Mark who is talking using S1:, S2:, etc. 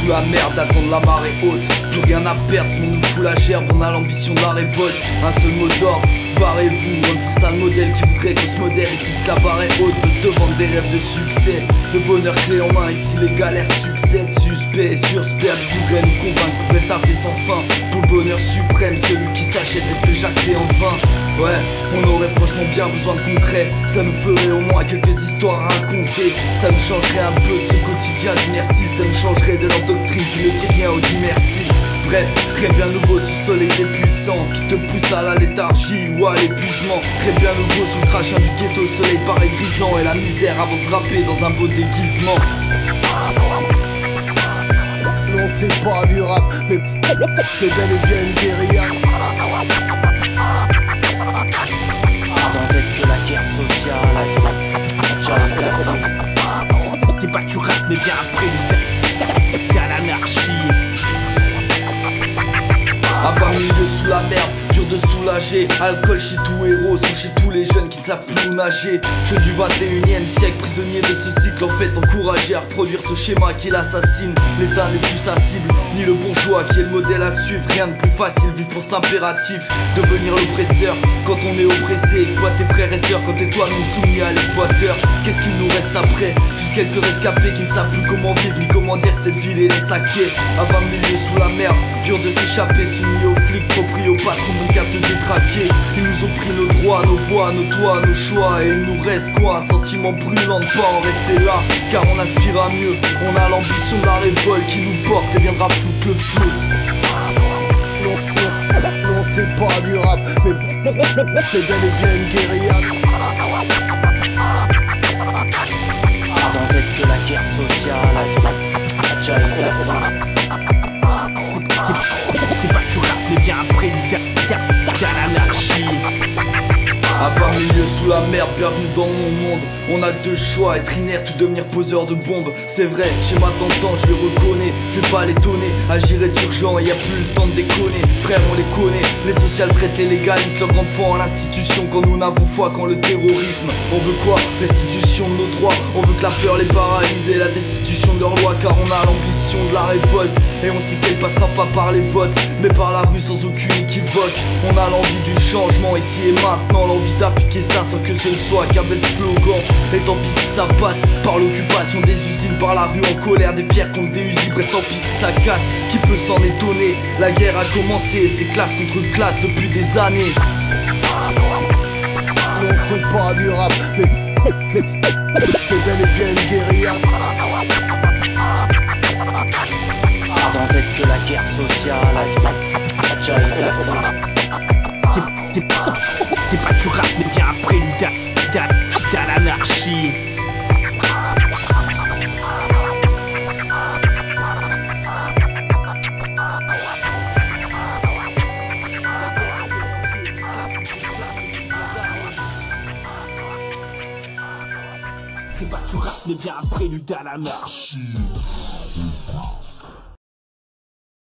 S1: sous la merde, attendre la marée haute. Plus rien à perdre, on nous fout la gerbe, on a l'ambition de la révolte. Un seul mot d'ordre, barrez-vous. Même si c'est un modèle qui voudrait qu'on se modère et qui se la barre haute, veut te vendre des rêves de succès. Le bonheur clé en main, ici les galères succèdent. Suspect et suspect, ils voudraient nous convaincre, voudraient taffer sans fin. Pour le bonheur suprême, celui qui s'achète et fait jacter en vain. Ouais, on aurait franchement bien besoin de concret. Ça nous ferait au moins quelques histoires à raconter. Ça nous changerait un peu de ce quotidien dit merci. Ça nous changerait de leur doctrine qui ne dit rien ou dit merci. Bref, rien bien nouveau sous le soleil des puissants qui te pousse à la léthargie ou à l'épuisement. Rien bien nouveau sous le crachin du ghetto, le soleil paraît grisant et la misère avant de draper dans un beau déguisement.
S2: Non, c'est pas du rap, mais bel et bien une guérilla.
S3: Dans tête que la guerre sociale t'es pas du rap mais bien après t'as l'anarchie.
S1: Avoir milieu sous la merde, dur de soulager. Alcool chez tout héros, sont chez tous les jeunes qui ne savent plus où nager. Jeunes du 21e siècle, prisonniers de ce cycle. En fait encouragés à reproduire ce schéma qui l'assassine. L'État n'est plus sa cible, ni le bourgeois qui est le modèle à suivre. Rien de plus facile, vivre pour cet impératif, devenir l'oppresseur quand on est oppressé. Exploiter frères et sœurs quand t'es toi-même soumis à l'exploiteur. Qu'est-ce qu'il nous reste après? Juste quelques rescapés qui ne savent plus comment vivre, ni comment dire que cette ville est les saquée. À 20 milieux sous la merde, dur de s'échapper, soumis aux flics, proprio aux patrons, donc à te détraquer. Ils nous ont pris nos droits, nos voix, nos toits, nos choix. Et il nous reste quoi? Un sentiment brûlant de pas en rester là, car on aspire à mieux. On a l'ambition de la révolte qui nous porte et viendra foutre le feu.
S2: Non, c'est pas du rap, mais bel et bien une guérilla.
S3: Dans tête que la guerre sociale déjà éclaté. T'es pas du rap mais bien après t'as l'anarchie.
S1: À part milieu sous la merde, bienvenue dans mon monde. On a deux choix, être inerte ou devenir poseur de bombes. C'est vrai, schéma tentant, je le reconnais. Fais pas l'étonner, agir est urgent et y a plus le temps de déconner. Frère, on les connaît, les social traitent les légalistes. Leurs grandes foi en l'institution quand nous n'avons foi qu'en le terrorisme. On veut quoi? Restitution de nos droits. On veut que la peur les paralyse et la destitution de leurs lois. Car on a l'ambition de la révolte et on sait qu'elle passera pas par les votes, mais par la rue sans aucune équivoque. On a l'envie du changement ici et maintenant, l'envie d'appliquer ça sans que ce ne soit qu'un bel slogan. Et tant pis si ça passe par l'occupation des usines, par la rue en colère, des pierres contre des usines. Bref, tant pis si ça casse, qui peut s'en étonner? La guerre a commencé, c'est classe contre classe depuis des années.
S2: Non, c'est pas du rap, mais bel et bien une guérilla.
S3: Dans tête que la guerre sociale déjà éclaté. T'es pas du rap mais bien après t'as l'anarchie. T'es pas du rap mais bien après l'anarchie.